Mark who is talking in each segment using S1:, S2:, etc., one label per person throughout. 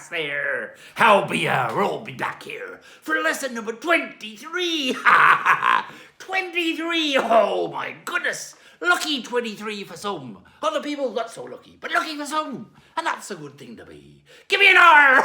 S1: there. How be we'll be back here for lesson number 23. 23, oh my goodness. Lucky 23 for some. Other people not so lucky, but lucky for some. And that's a good thing to be. Give me an R.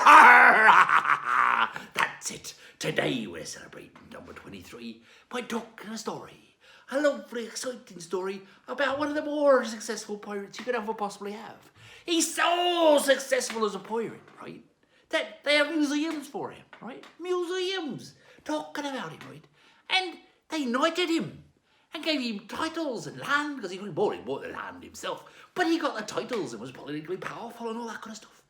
S1: That's it. Today we're celebrating number 23 by talking a story. A lovely, exciting story about one of the more successful pirates you could ever possibly have. He's so successful as a pirate, right? That they have museums for him, right? Museums talking about him, right? And they knighted him and gave him titles and land, because he bought the land himself, but he got the titles and was politically powerful and all that kind of stuff.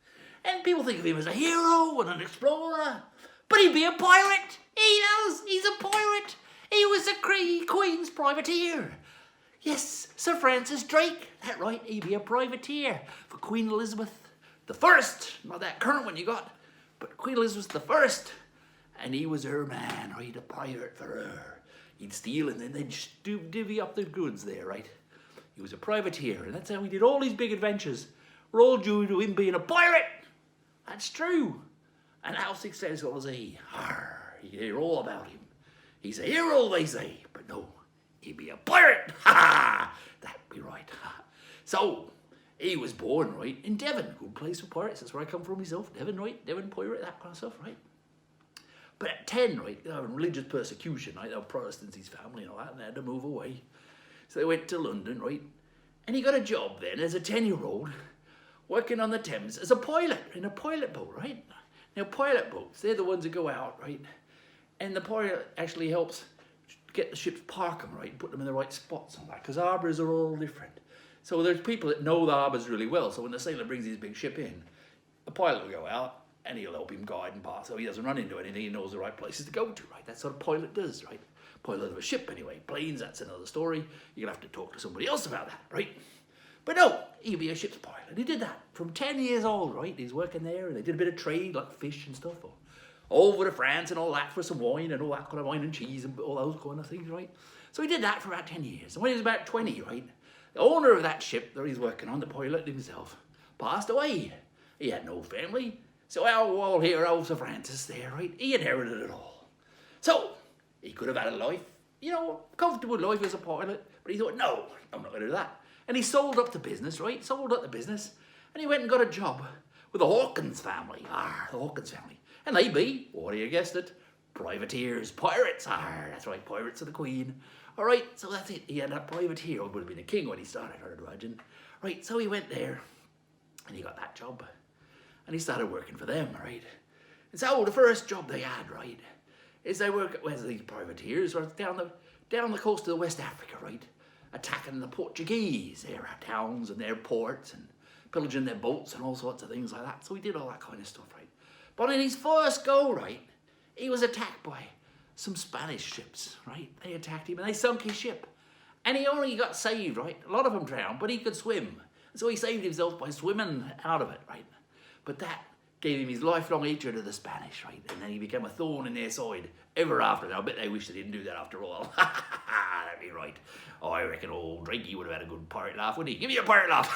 S1: And people think of him as a hero and an explorer, but he'd be a pirate. He does. He's a pirate. He was the Queen's privateer. Yes, Sir Francis Drake. That's right, he'd be a privateer for Queen Elizabeth the First. Not that current one you got, but Queen Elizabeth the First. And he was her man, right? A pirate for her. He'd steal and then they'd divvy up the goods there, right? He was a privateer, and that's how he did all these big adventures. We're all due to him being a pirate. That's true. And how successful was he? You hear all about him. He's a hero, they say, but no, he'd be a pirate. That'd be right. So, he was born, right, in Devon. Good place for pirates. That's where I come from myself. Devon, right? Devon pirate, that kind of stuff, right? But at 10, right, they were religious persecution, right? They were Protestants, his family and all that, and they had to move away. So they went to London, right? And he got a job then as a 10-year-old working on the Thames as a pilot in a pilot boat, right? Now, pilot boats, they're the ones that go out, right? And the pilot actually helps get the ships, park them, right? Put them in the right spots and that, because harbours are all different. So there's people that know the harbours really well. So when the sailor brings his big ship in, the pilot will go out and he'll help him guide and pass, so he doesn't run into anything. He knows the right places to go to, right? That's what a pilot does, right? Pilot of a ship, anyway. Planes, that's another story. You're going to have to talk to somebody else about that, right? But no, he'd be a ship's pilot. He did that from 10 years old, right? He's working there, and they did a bit of trade, like fish and stuff, or over to France and all that for some wine and all that kind of wine and cheese and all those kind of things, right? So he did that for about 10 years. And when he was about 20, right, the owner of that ship that he's working on, the pilot himself, passed away. He had no family. So our old hero, Sir Francis there, right, he inherited it all. So he could have had a life, you know, comfortable life as a pilot, but he thought, no, I'm not going to do that. And he sold up the business, right, sold up the business, and he went and got a job with the Hawkins family. The Hawkins family. And they be, what do you guessed it, privateers, pirates. That's right, pirates of the Queen. All right, so that's it. He had a privateer. He would have been a king when he started, I'd imagine. Right, so he went there, and he got that job. And he started working for them, right? And so the first job they had, right, is they work with these privateers right, down the coast of West Africa, right? Attacking the Portuguese, their towns and their ports, and pillaging their boats and all sorts of things like that. So he did all that kind of stuff, right? But in his first go, right, he was attacked by some Spanish ships, right? They attacked him and they sunk his ship. And he only got saved, right? A lot of them drowned, but he could swim. So he saved himself by swimming out of it, right? But that gave him his lifelong hatred of the Spanish, right? And then he became a thorn in their side ever after. Now, I bet they wish they didn't do that after all. That'd be right. Oh, I reckon old Drakey would have had a good pirate laugh, wouldn't he? Give me a pirate laugh.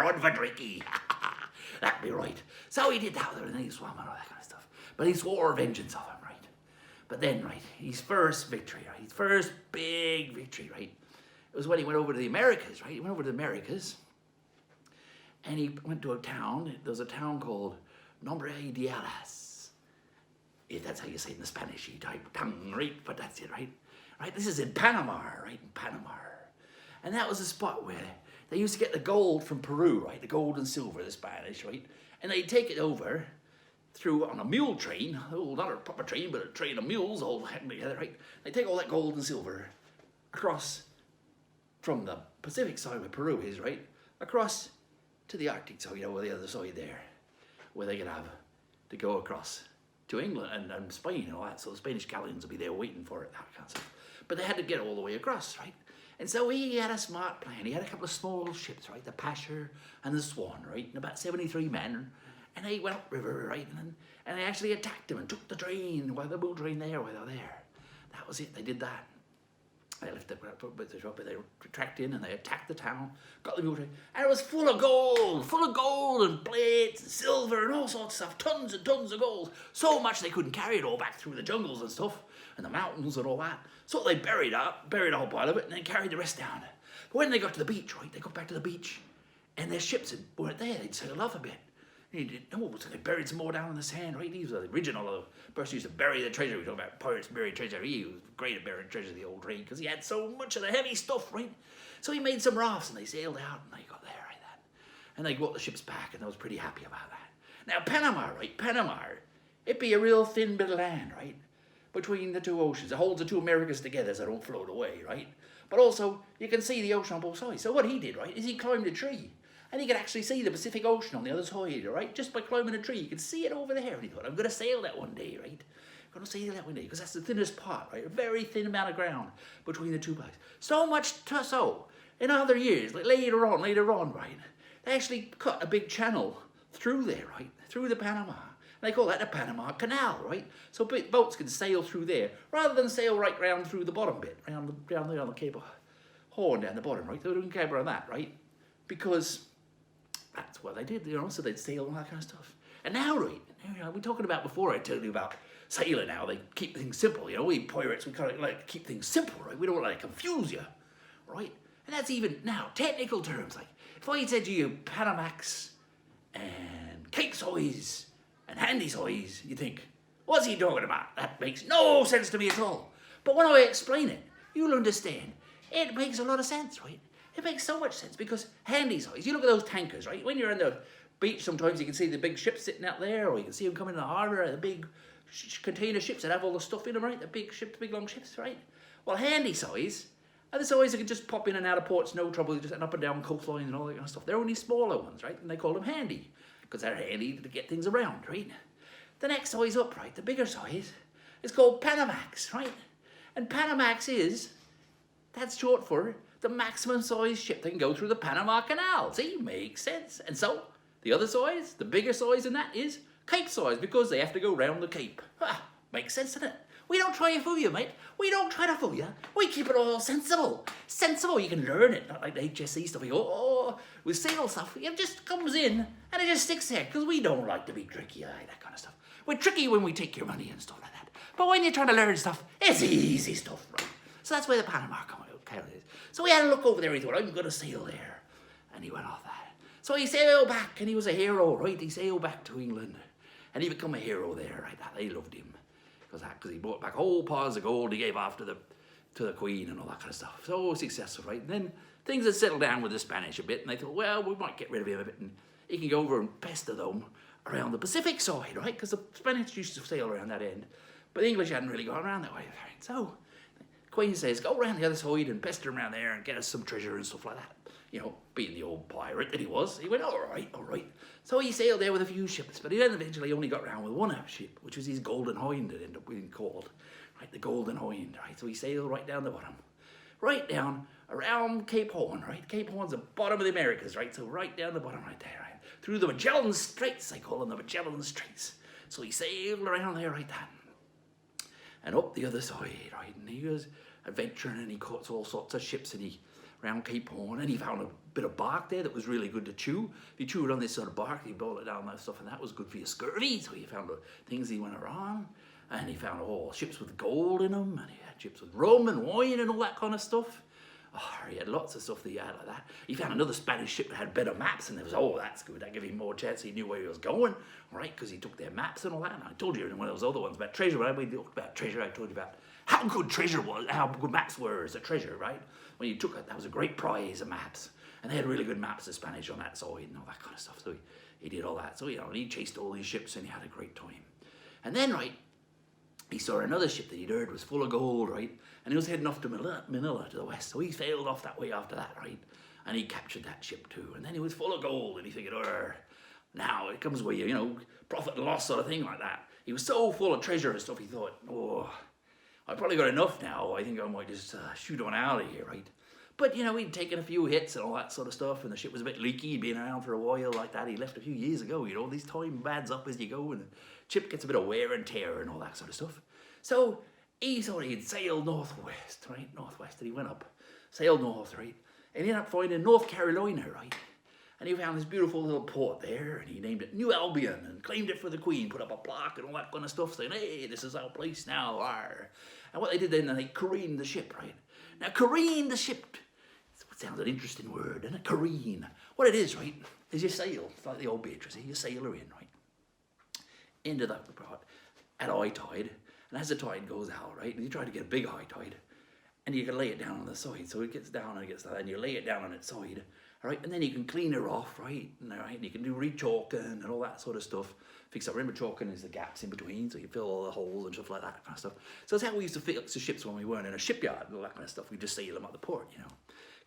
S1: One for Drakey. That'd be right. So he did that with her, and then he swam and all that kind of stuff. But he swore vengeance of him, right? But then, right, his first victory, right? His first big victory, right? It was when he went over to the Americas, right? He went over to the Americas, and he went to a town. There was a town called Nombre de Alas. If that's how you say it in the Spanish type tongue, right? But that's it, right? Right? This is in Panama, right? In Panama. And that was a spot where they used to get the gold from Peru, right? The gold and silver, the Spanish, right? And they'd take it over through on a mule train. Oh, not a proper train, but a train of mules all hanging together, right? They take all that gold and silver across from the Pacific side where Peru is, right? Across to the Arctic side, you know, the other side there, where they could have to go across to England and Spain and all that. So the Spanish galleons would be there waiting for it, that kind of stuff. But they had to get all the way across, right? And so he had a smart plan. He had a couple of small ships, right? The Pasha and the Swan, right? And about 73 men. And they went upriver, right? And they actually attacked him and took the train, the mule train there while they were there. That was it. They did that. They left the shop, they tracked in and they attacked the town, got the mule train, and it was full of gold and plates and silver and all sorts of stuff, tons and tons of gold. So much they couldn't carry it all back through the jungles and stuff, and the mountains and all that. So they buried a whole pile of it and then carried the rest down. But when they got to the beach, right, they got back to the beach, and their ships weren't there, they'd sailed off a bit. He didn't know, so they buried some more down in the sand, right? These were the original person who used to bury the treasure. We talk about pirates buried treasure. He was great at burying treasure, the old trade, because he had so much of the heavy stuff, right? So he made some rafts, and they sailed out, and they got there, right? That, and they got the ships back, and they was pretty happy about that. Now, Panama, right? Panama, it'd be a real thin bit of land, right? Between the two oceans. It holds the two Americas together so they don't float away, right? But also, you can see the ocean on both sides. So what he did, right, is he climbed a tree. And he could actually see the Pacific Ocean on the other side, right? Just by climbing a tree, you could see it over there. And he thought, I'm going to sail that one day, right? I'm going to sail that one day, because that's the thinnest part, right? A very thin amount of ground between the two blocks. So much so, in other years, like later on, right? They actually cut a big channel through there, right? Through the Panama. And they call that the Panama Canal, right? So boats can sail through there, rather than sail right round through the bottom bit, round there on the Cape of Horn down the bottom, right? They wouldn't care on that, right? Because that's what they did, so they'd sail and all that kind of stuff. And now, right, we're talking about before, I told you about sailing now, they keep things simple, we pirates, we kind of like to keep things simple, right? We don't want to confuse you, right? And that's even now, technical terms, like, if I said to you Panamax and Capesize and Handysize, you think, what's he talking about? That makes no sense to me at all. But when I explain it, you'll understand. It makes a lot of sense, right? It makes so much sense, because Handysize, you look at those tankers, right? When you're on the beach, sometimes you can see the big ships sitting out there, or you can see them coming in the harbour, the big container ships that have all the stuff in them, right? The big ships, big long ships, right? Well, Handysize are the size that can just pop in and out of ports, no trouble, just an up and down coastline and all that kind of stuff. They're only smaller ones, right? And they call them handy, because they're handy to get things around, right? The next size up, right, the bigger size, is called Panamax, right? And Panamax that's short for the maximum size ship that can go through the Panama Canal. See, makes sense. And so, the other size, the bigger size in that is Cape size, because they have to go round the Cape. Makes sense, doesn't it? We don't try to fool you, mate. We don't try to fool you. We keep it all sensible. Sensible, you can learn it. Not like the HSE stuff. You go, with sail stuff, it just comes in and it just sticks there, because we don't like to be tricky, that kind of stuff. We're tricky when we take your money and stuff like that. But when you're trying to learn stuff, it's easy stuff, right? So that's where the Panama comes out. So he had a look over there, he thought, I'm going to sail there. And he went off that. So he sailed back, and he was a hero, right? He sailed back to England. And he became a hero there, right? They loved him. Because he brought back whole piles of gold he gave off to the Queen and all that kind of stuff. So successful, right? And then things had settled down with the Spanish a bit, and they thought, well, we might get rid of him a bit, and he can go over and pester them around the Pacific side, right? Because the Spanish used to sail around that end. But the English hadn't really gone around that way. Right? So Queen says, go around the other side and pester him around there and get us some treasure and stuff like that. Being the old pirate that he was, he went, all right. So he sailed there with a few ships, but he then eventually only got round with one ship, which was his Golden Hind, that ended up being called, right? The Golden Hind, right? So he sailed right down the bottom, right down around Cape Horn, right? Cape Horn's the bottom of the Americas, right? So right down the bottom right there, right? Through the Magellan Straits, they call them the Magellan Straits. So he sailed around there right then, and up the other side, right? And he was adventuring, and he caught all sorts of ships, and he around Cape Horn, and he found a bit of bark there that was really good to chew. If you chewed on this sort of bark, you boil it down and that stuff, and that was good for your scurvy. So he found the things he went around, and he found all ships with gold in them, and he had ships with rum and wine and all that kind of stuff. He had lots of stuff that he had like that. He found another Spanish ship that had better maps, and there was, that's good. That gave him more chance. He knew where he was going, right? Because he took their maps and all that. And I told you in one of those other ones about treasure. When we talked about treasure, I told you about how good treasure was, how good maps were as a treasure, right? When you took it, that was a great prize of maps. And they had really good maps of Spanish on that side and all that kind of stuff. So he did all that. So, he chased all these ships and he had a great time. And then, right, he saw another ship that he'd heard was full of gold, right? And he was heading off to Manila to the west. So he sailed off that way after that, right? And he captured that ship too. And then he was full of gold, and he figured, now it comes where profit and loss sort of thing like that. He was so full of treasure and stuff, he thought, I probably got enough now. I think I might just shoot on out of here, right? But, he'd taken a few hits and all that sort of stuff, and the ship was a bit leaky. He'd been around for a while like that. He left a few years ago, these time adds up as you go, and the ship gets a bit of wear and tear and all that sort of stuff. So he thought he'd sail northwest, right? Northwest, and he went up, sailed north, right? And he ended up finding North Carolina, right? And he found this beautiful little port there, and he named it New Albion, and claimed it for the Queen, put up a plaque and all that kind of stuff, saying, hey, this is our place now, arr. And what they did then, they careened the ship, right? Now, careen the ship, it sounds an interesting word, isn't it? Careen. What it is, right, is you sail, it's like the old Beatrice, you sail her in, right? Into that part at high tide, and as the tide goes out, right, and you try to get a big high tide, and you can lay it down on the side, so it gets down and it gets down, and you lay it down on its side, all right, and then you can clean her off, right, and you can do re-chalking and all that sort of stuff. Fix up, remember chalking is the gaps in between, so you fill all the holes and stuff like that kind of stuff. So that's how we used to fix the ships when we weren't in a shipyard and all that kind of stuff. We just sail them at the port, you know.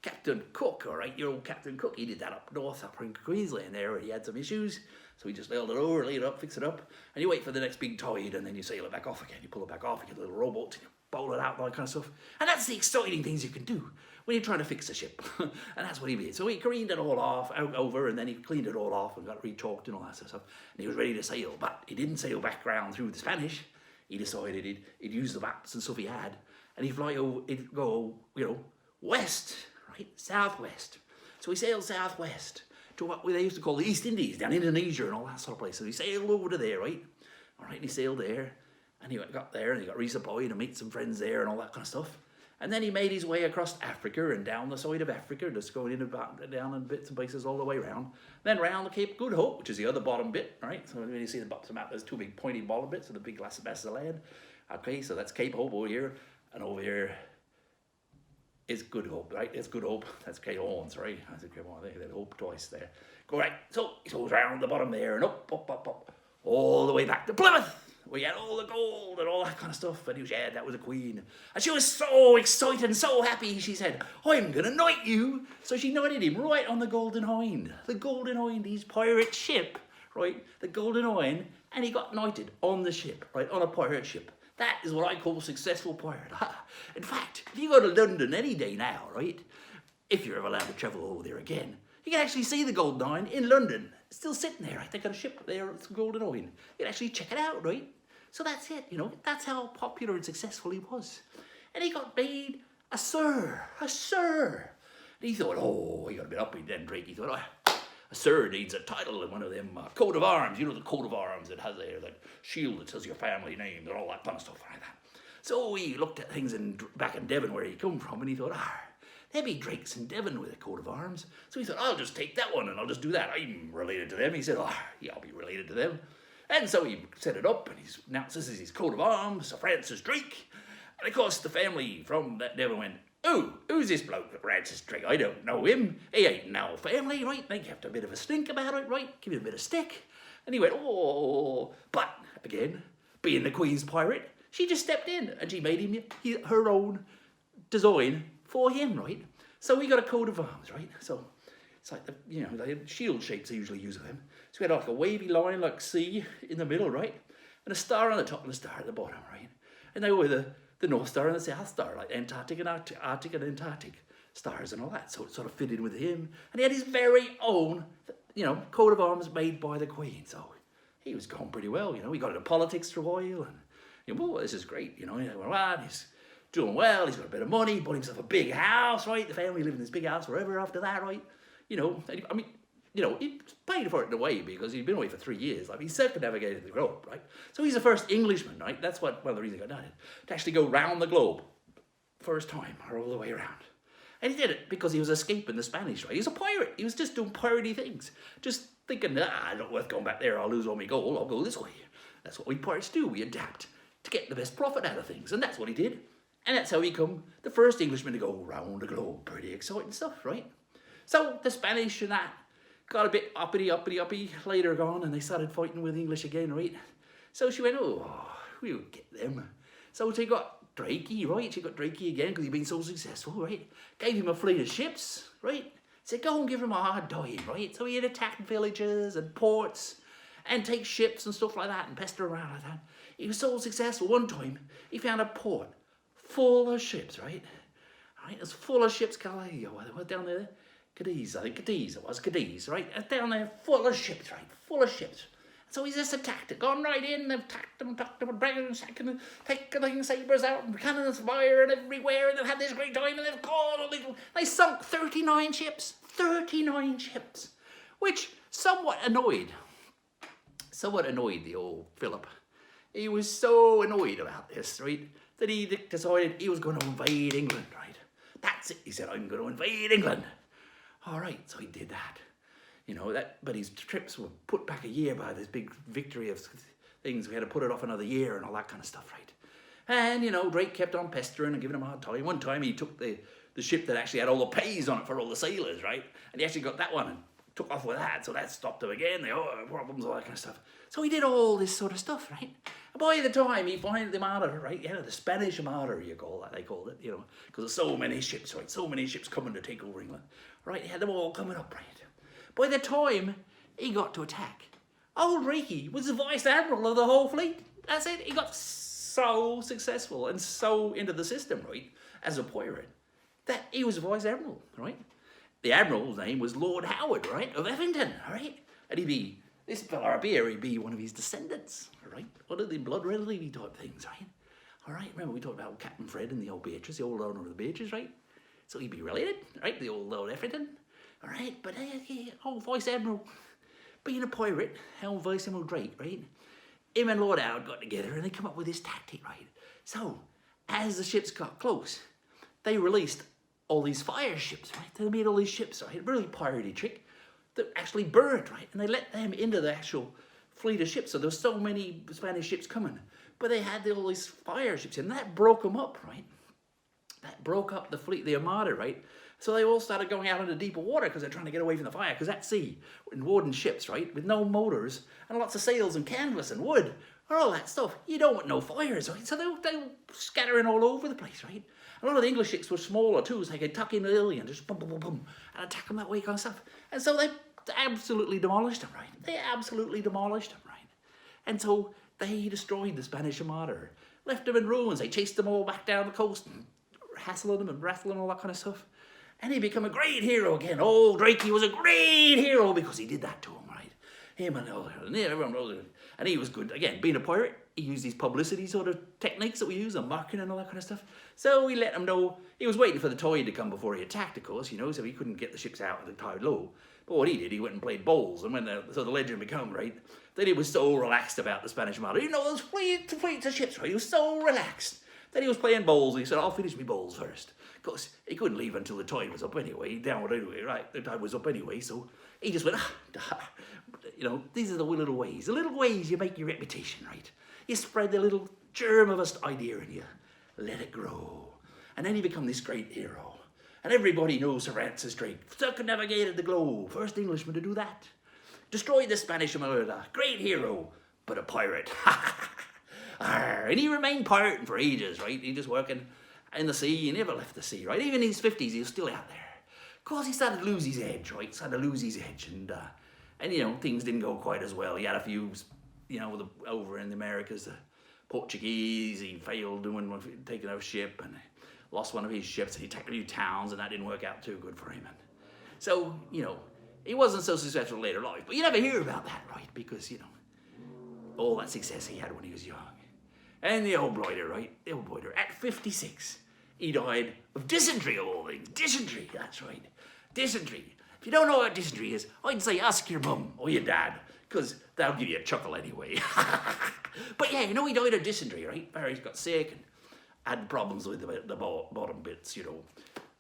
S1: Captain Cook, all right, your old Captain Cook, he did that up north, up in Queensland there, and he had some issues, so he just nailed it over, laid it up, fix it up, and you wait for the next big tide, and then you sail it back off again. You pull it back off, you get a little rowboat, and you bowl it out, and all that kind of stuff. And that's the exciting things you can do when you're trying to fix a ship. And that's what he did. So he careened it all off, over, and then he cleaned it all off and got it re-chalked and all that sort of stuff. And he was ready to sail, but he didn't sail back round through the Spanish. He decided he'd use the maps and stuff he had, and he'd fly over, he'd go, you know, west, right, southwest. So he sailed southwest to what they used to call the East Indies, down Indonesia and all that sort of place. So he sailed over to there, right? All right, and he sailed there, and he got there, and he got resupplied and meet some friends there and all that kind of stuff. And then he made his way across Africa and down the side of Africa, just going in and down in bits and pieces all the way around. Then round the Cape Good Hope, which is the other bottom bit, right? So when you see the bottom map, there's two big pointy bottom bits, and the big glass of land. Okay, so that's Cape Hope over here, and over here is Good Hope, right? It's Good Hope. That's Cape Horns, right? I think they Hope twice there. Go right. So he goes round the bottom there and up, all the way back to Plymouth. We had all the gold and all that kind of stuff, and he was, yeah, that was a queen. And she was so excited and so happy, she said, I'm going to knight you. So she knighted him right on the Golden Hind. The Golden Hind, his pirate ship, right? The Golden Hind, and he got knighted on the ship, right? On a pirate ship. That is what I call a successful pirate. In fact, if you go to London any day now, right? If you're ever allowed to travel over there again, you can actually see the Golden Hind in London. It's still sitting there, right? They got a ship there, it's the Golden Hind. You can actually check it out, right? So that's it, you know, that's how popular and successful he was. And he got made a sir. And he thought, oh, he got a bit uppy then, Drake. He thought, oh, a sir needs a title and one of them coat of arms. You know, the coat of arms that has there, that shield that says your family name and all that kind of stuff like that. So he looked at things back in Devon where he come from, and he thought, there'd be Drakes in Devon with a coat of arms. So he thought, I'll just take that one and I'll just do that. I'm related to them. He said, yeah, I'll be related to them. And so he set it up, and he announced this is his coat of arms, Sir Francis Drake. And of course, the family from that Devon went, oh, who's this bloke, Francis Drake? I don't know him. He ain't in our family, right? They have a bit of a stink about it, right? Give him a bit of stick. And he went, oh. But again, being the Queen's pirate, she just stepped in, and she made him her own design for him, right? So he got a coat of arms, right? So it's like, the shield shapes they usually use with them. So we had like a wavy line like C in the middle, right? And a star on the top and a star at the bottom, right? And they were the North Star and the South Star, like Antarctic and Arctic and Antarctic stars and all that. So it sort of fitted with him. And he had his very own, coat of arms made by the Queen. So he was going pretty well, He got into politics for a while. And, this is great, He went, well, he's doing well. He's got a bit of money. Bought himself a big house, right? The family lived in this big house forever after that, right? He paid for it in a way because he'd been away for 3 years. Like, he circumnavigated the globe, right? So he's the first Englishman, right? That's one of the reasons he got done it, to actually go round the globe first time, or all the way around. And he did it because he was escaping the Spanish, right? He was a pirate. He was just doing piratey things. Just thinking, not worth going back there. I'll lose all my gold. I'll go this way. That's what we pirates do. We adapt to get the best profit out of things. And that's what he did. And that's how he became the first Englishman to go round the globe. Pretty exciting stuff, right? So the Spanish and that got a bit uppity later on, and they started fighting with the English again, right? So she went, we'll get them. So she got Drakey, right? She got Drakey again because he'd been so successful, right? Gave him a fleet of ships, right? Said, go and give him a hard time, right? So he'd attack villages and ports and take ships and stuff like that and pester around like that. He was so successful. One time, he found a port full of ships, right? It was full of ships. They were down there. Cadiz, right? Down there, full of ships, right? Full of ships. So he's just attacked it, gone right in, they've attacked them, and bringing them, sacking them, taking sabres out, and cannons firing everywhere, and they've had this great time, and they've caught all these, they sunk 39 ships, which somewhat annoyed the old Philip. He was so annoyed about this, right, that he decided he was going to invade England, right? That's it, he said, I'm going to invade England. All right, so he did that. You know, but his trips were put back a year by this big victory of things. We had to put it off another year and all that kind of stuff, right? And, you know, Drake kept on pestering and giving him a hard time. One time he took the ship that actually had all the pays on it for all the sailors, right? And he actually got that one and took off with that, so that stopped him again. The problems, all that kind of stuff. So he did all this sort of stuff, right? And by the time he finally, the Armada, right? Yeah, the Spanish Armada, they called it, you know, because there's so many ships, right? So many ships coming to take over England, right? He had them all coming up, right? By the time he got to attack, old Reiki was the vice admiral of the whole fleet. That's it. He got so successful and so into the system, right, as a pirate, that he was vice admiral, right? The admiral's name was Lord Howard, right, of Effington, right? And this fella up here, he'd be one of his descendants, right? One of the blood relative type things, right? All right, remember we talked about Captain Fred and the old Beatrice, the old owner of the Beatrice, right? So he'd be related, right, the old Lord Effington. All right, but old Vice Admiral, being a pirate, old Vice Admiral Drake, right? Him and Lord Howard got together and they come up with this tactic, right? So, as the ships got close, they released all these fire ships, right? They made all these ships, right? Really piratey trick that actually burned, right? And they let them into the actual fleet of ships. So there was so many Spanish ships coming, but they had all these fire ships and that broke them up, right? That broke up the fleet, the Armada, right? So they all started going out into deeper water because they're trying to get away from the fire. Because at sea, in wooden ships, right, with no motors and lots of sails and canvas and wood and all that stuff, you don't want no fires, right? So they were scattering all over the place, right? A lot of the English ships were smaller too, so they could tuck in early and just boom, boom, boom, boom, and attack them that way kind of stuff. And so they absolutely demolished them, right? They absolutely demolished them, right? And so they destroyed the Spanish Armada, left them in ruins. They chased them all back down the coast and hassling them and rattling all that kind of stuff. And he became a great hero again. Oh, Drake, he was a great hero because he did that to him, right? Him and everyone knows it. And he was good. Again, being a pirate, he used these publicity sort of techniques that we use, and marketing and all that kind of stuff. So he let them know he was waiting for the tide to come before he attacked, of course, you know, so he couldn't get the ships out with the tide low. But what he did, he went and played bowls. And so the legend became, right, that he was so relaxed about the Spanish Armada. You know, those fleets of ships, right? He was so relaxed that he was playing bowls. He said, I'll finish my bowls first. Of course, he couldn't leave until the tide was up anyway. Downward anyway, right? The tide was up anyway, so he just went, you know, these are the little ways. The little ways you make your reputation, right? You spread the little germ of an idea in you. Let it grow. And then you become this great hero. And everybody knows Sir Francis Drake. Circumnavigated the globe. First Englishman to do that. Destroyed the Spanish Armada. Great hero, but a pirate. And he remained pirating for ages, right? He just working in the sea. He never left the sea, right? Even in his 50s, he was still out there. Of course, he started to lose his edge, right? And you know, things didn't go quite as well. He had a few, you know, over in the Americas, the Portuguese, he failed taking over a ship and lost one of his ships. He attacked a few towns and that didn't work out too good for him. And so, you know, he wasn't so successful later in life. But you never hear about that, right? Because, you know, all that success he had when he was young. And the old blighter, right? The old blighter, at 56, he died of dysentery of all things. Dysentery, that's right. Dysentery. If you don't know what dysentery is, I'd say ask your mum or your dad, because they'll give you a chuckle anyway. But yeah, you know, he died of dysentery, right? Barry's got sick and had problems with the bottom bits, you know.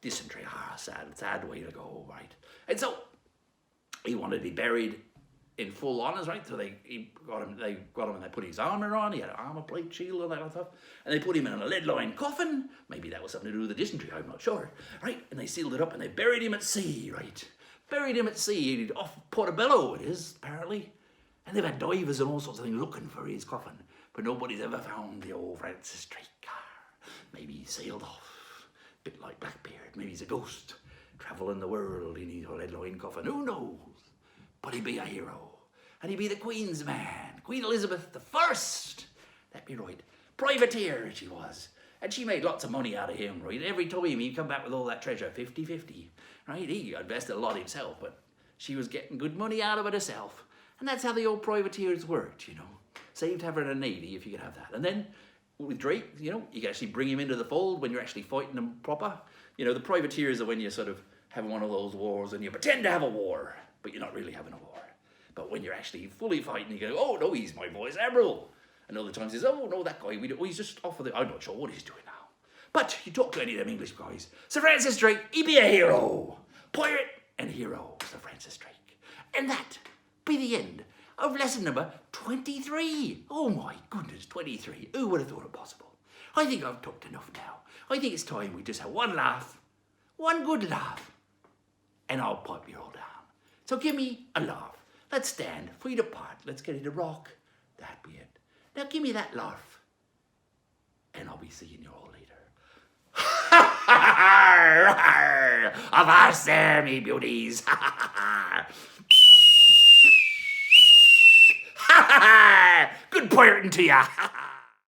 S1: Dysentery, sad way to go, right? And so he wanted to be buried in full honours, right? So they got him and they put his armour on. He had an armour plate, shield, and that kind of stuff. And they put him in a lead-lined coffin. Maybe that was something to do with the dysentery, I'm not sure, right? And they sealed it up and they buried him at sea, right? Buried him at sea, off Portobello it is, apparently. And they've had divers and all sorts of things looking for his coffin. But nobody's ever found the old Francis Drake. Maybe he sailed off, a bit like Blackbeard. Maybe he's a ghost, travelling the world in his lead-lined coffin. Who knows? But he'd be a hero. And he'd be the Queen's man. Queen Elizabeth I. That'd be right. Privateer she was. And she made lots of money out of him, right? Every time he'd come back with all that treasure, 50-50, right? He invested a lot himself, but she was getting good money out of it herself. And that's how the old privateers worked, you know. Saved having a navy if you could have that. And then with Drake, you know, you can actually bring him into the fold when you're actually fighting them proper. You know, the privateers are when you sort of have one of those wars and you pretend to have a war, but you're not really having a war. But when you're actually fully fighting, you go, oh no, he's my voice admiral. And other times he's, oh no, that guy, he's just off of the, I'm not sure what he's doing now. But you talk to any of them English guys, Sir Francis Drake, he be a hero. Pirate and hero, Sir Francis Drake. And that be the end of lesson number 23. Oh my goodness, 23. Who would have thought it possible? I think I've talked enough now. I think it's time we just have one laugh, one good laugh, and I'll pipe you all down. So give me a laugh. Let's stand, feet apart. Let's get into rock. That be it. Now give me that laugh, and I'll be seeing you all later. Avast there, me beauties. Good pirating to ya.